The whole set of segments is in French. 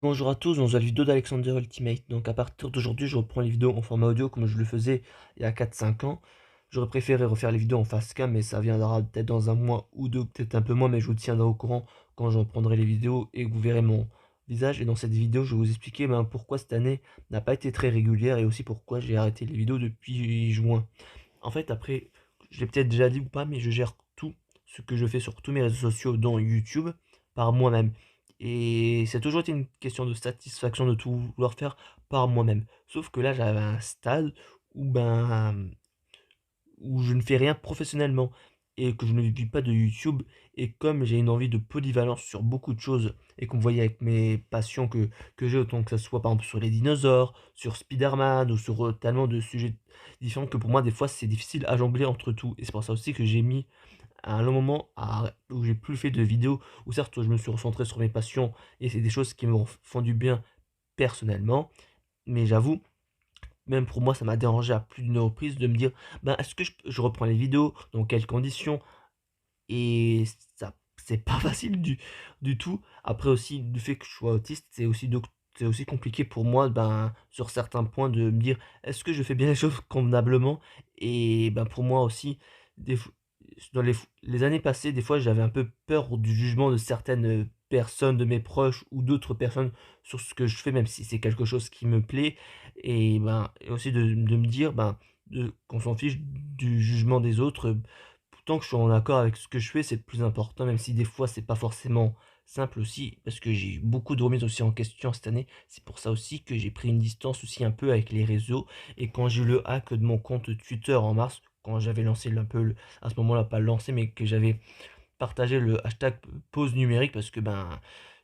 Bonjour à tous, dans la vidéo d'Alexander Ultimate. Donc à partir d'aujourd'hui, je reprends les vidéos en format audio comme je le faisais il y a 4-5 ans. J'aurais préféré refaire les vidéos en face cam, mais ça viendra peut-être dans un mois ou deux, peut-être un peu moins, mais je vous tiendrai au courant quand j'en prendrai les vidéos et que vous verrez mon visage. Et dans cette vidéo, je vais vous expliquer pourquoi cette année n'a pas été très régulière et aussi pourquoi j'ai arrêté les vidéos depuis juin. En fait, après, je l'ai peut-être déjà dit ou pas, mais je gère tout ce que je fais sur tous mes réseaux sociaux, dont YouTube, par moi-même. Et c'est toujours été une question de satisfaction de tout vouloir faire par moi-même. Sauf que là, j'avais un stade où où je ne fais rien professionnellement et que je ne vis pas de YouTube. Et comme j'ai une envie de polyvalence sur beaucoup de choses et qu'on voyait avec mes passions que j'ai, autant que ça soit par exemple sur les dinosaures, sur Spider-Man ou sur tellement de sujets différents que pour moi, des fois, c'est difficile à jongler entre tout. Et c'est pour ça aussi que j'ai mis à un long moment où j'ai plus fait de vidéos, où certes, je me suis recentré sur mes passions et c'est des choses qui me font du bien personnellement. Mais j'avoue, même pour moi, ça m'a dérangé à plus d'une reprise de me dire, est-ce que je reprends les vidéos, dans quelles conditions? Et ça, c'est pas facile du tout. Après aussi, du fait que je sois autiste, c'est aussi compliqué pour moi, sur certains points, de me dire, est-ce que je fais bien les choses convenablement? Et pour moi aussi, des, f- dans les années passées, des fois, j'avais un peu peur du jugement de certaines personnes, de mes proches ou d'autres personnes sur ce que je fais, même si c'est quelque chose qui me plaît. Et aussi de me dire, qu'on s'en fiche du jugement des autres. Tant que je suis en accord avec ce que je fais, c'est le plus important, même si des fois c'est pas forcément simple aussi, parce que j'ai eu beaucoup de remises aussi en question cette année. C'est pour ça aussi que j'ai pris une distance aussi un peu avec les réseaux. Et quand j'ai eu le hack de mon compte Twitter en mars, quand j'avais lancé à ce moment-là, pas lancé, mais que j'avais partagé le hashtag pause numérique, parce que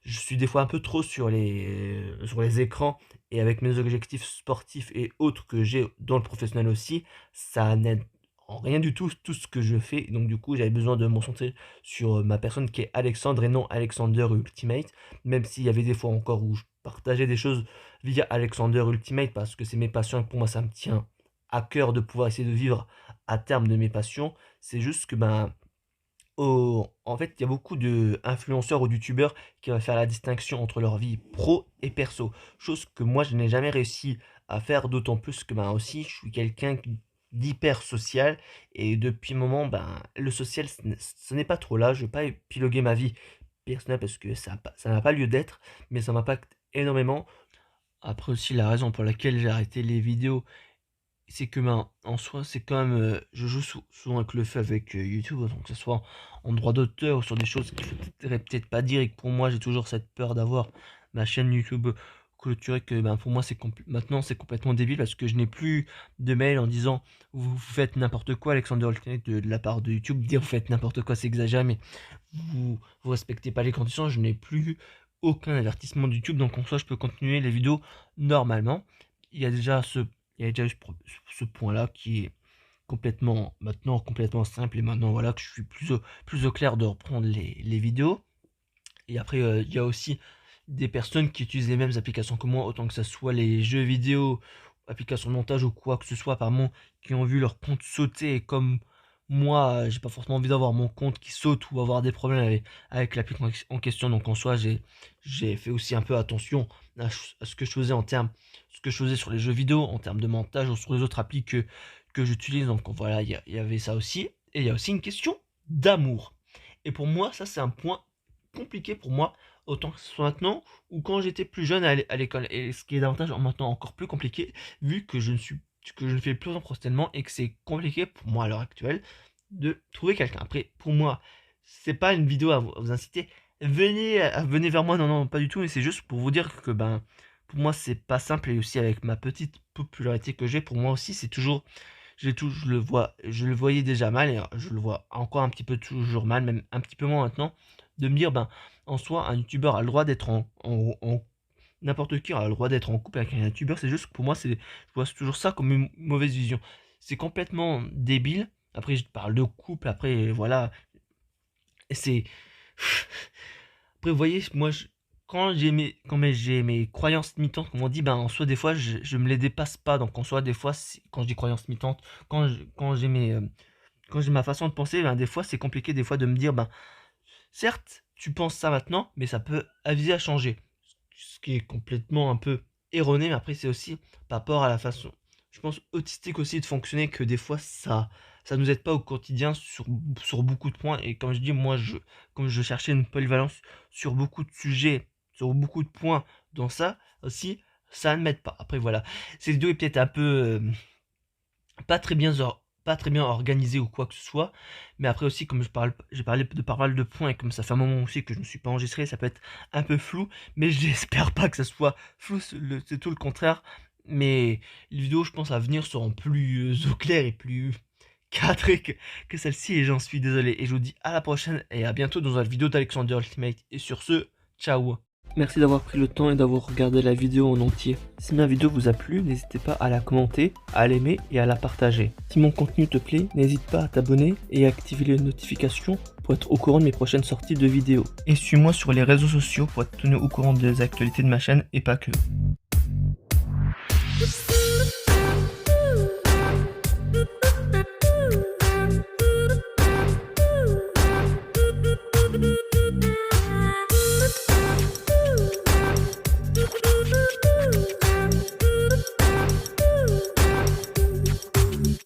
je suis des fois un peu trop sur les écrans, et avec mes objectifs sportifs et autres que j'ai dans le professionnel aussi, ça n'aide en rien du tout ce que je fais. Donc du coup, j'avais besoin de me concentrer sur ma personne qui est Alexandre et non Alexander Ultimate, même s'il y avait des fois encore où je partageais des choses via Alexander Ultimate parce que c'est mes passions et pour moi ça me tient à cœur de pouvoir essayer de vivre à terme de mes passions. C'est juste que en fait, il y a beaucoup de influenceurs ou youtubeurs qui vont faire la distinction entre leur vie pro et perso. Chose que moi, je n'ai jamais réussi à faire, d'autant plus que aussi, je suis quelqu'un d'hyper social. Et depuis un moment, le social, ce n'est pas trop là. Je ne vais pas épiloguer ma vie personnelle parce que ça n'a pas lieu d'être, mais ça m'impacte énormément. Après aussi, la raison pour laquelle j'ai arrêté les vidéos, c'est que en soi, c'est quand même, je joue souvent avec le feu avec YouTube, donc que ce soit en droit d'auteur ou sur des choses qu'il faudrait peut-être pas dire, et que pour moi, j'ai toujours cette peur d'avoir ma chaîne YouTube clôturée, que pour moi, maintenant, c'est complètement débile parce que je n'ai plus de mail en disant vous faites n'importe quoi, Alexander Alternate, de la part de YouTube. Dire vous faites n'importe quoi, c'est exagéré, mais vous respectez pas les conditions. Je n'ai plus aucun avertissement de YouTube, donc en soi, je peux continuer les vidéos normalement. Il y a déjà ce il y a déjà eu ce point-là qui est complètement simple, et maintenant voilà que je suis plus au clair de reprendre les vidéos. Et après, il y a aussi des personnes qui utilisent les mêmes applications que moi, autant que ça soit les jeux vidéo, applications de montage ou quoi que ce soit, apparemment, qui ont vu leur compte sauter. Et comme moi, j'ai pas forcément envie d'avoir mon compte qui saute ou avoir des problèmes avec l'application en question. Donc en soi, j'ai fait aussi un peu attention à ce que je faisais ce que je faisais sur les jeux vidéo, en termes de montage ou sur les autres applis que j'utilise. Donc voilà, il y avait ça aussi. Et il y a aussi une question d'amour. Et pour moi, ça, c'est un point compliqué pour moi, autant que ce soit maintenant ou quand j'étais plus jeune à l'école. Et ce qui est davantage maintenant encore plus compliqué, vu que je ne fais plus en professionnellement et que c'est compliqué pour moi à l'heure actuelle de trouver quelqu'un. Après, pour moi, c'est pas une vidéo à vous inciter. Venez vers moi, non, non, pas du tout, mais c'est juste pour vous dire que pour moi, c'est pas simple. Et aussi avec ma petite popularité que j'ai, pour moi aussi, c'est toujours je le voyais déjà mal et je le vois encore un petit peu toujours mal, même un petit peu moins maintenant, de me dire, en soi, un youtubeur a le droit d'être n'importe qui a le droit d'être en couple avec un youtubeur. C'est juste que pour moi, je vois toujours ça comme une mauvaise vision. C'est complètement débile. Après, je parle de couple, après, voilà. Et c'est. Après, vous voyez, j'ai mes croyances limitantes, comme on dit, en soi, des fois, je me les dépasse pas. Donc, en soi, des fois, quand je dis croyances limitantes, quand quand j'ai ma façon de penser, des fois, c'est compliqué, des fois, de me dire, certes, tu penses ça maintenant, mais ça peut aviser à changer. ce qui est complètement un peu erroné, mais après c'est aussi par rapport à la façon, je pense, autistique aussi de fonctionner, que des fois ça nous aide pas au quotidien sur beaucoup de points. Et comme je dis, moi comme je cherchais une polyvalence sur beaucoup de sujets, sur beaucoup de points dans ça aussi, ça ne m'aide pas. Après voilà, cette vidéo est peut-être un peu, pas très bien organisé ou quoi que ce soit, mais après aussi comme j'ai parlé de pas mal de points et comme ça fait un moment aussi que je ne suis pas enregistré, ça peut être un peu flou, mais j'espère pas que ça soit flou, c'est tout le contraire. Mais les vidéos, je pense, à venir seront plus au clair et plus cadrées que celle-ci, et j'en suis désolé. Et je vous dis à la prochaine et à bientôt dans une vidéo d'Alexander Ultimate. Et sur ce, ciao. Merci d'avoir pris le temps et d'avoir regardé la vidéo en entier. Si ma vidéo vous a plu, n'hésitez pas à la commenter, à l'aimer et à la partager. Si mon contenu te plaît, n'hésite pas à t'abonner et à activer les notifications pour être au courant de mes prochaines sorties de vidéos. Et suis-moi sur les réseaux sociaux pour être tenu au courant des actualités de ma chaîne et pas que.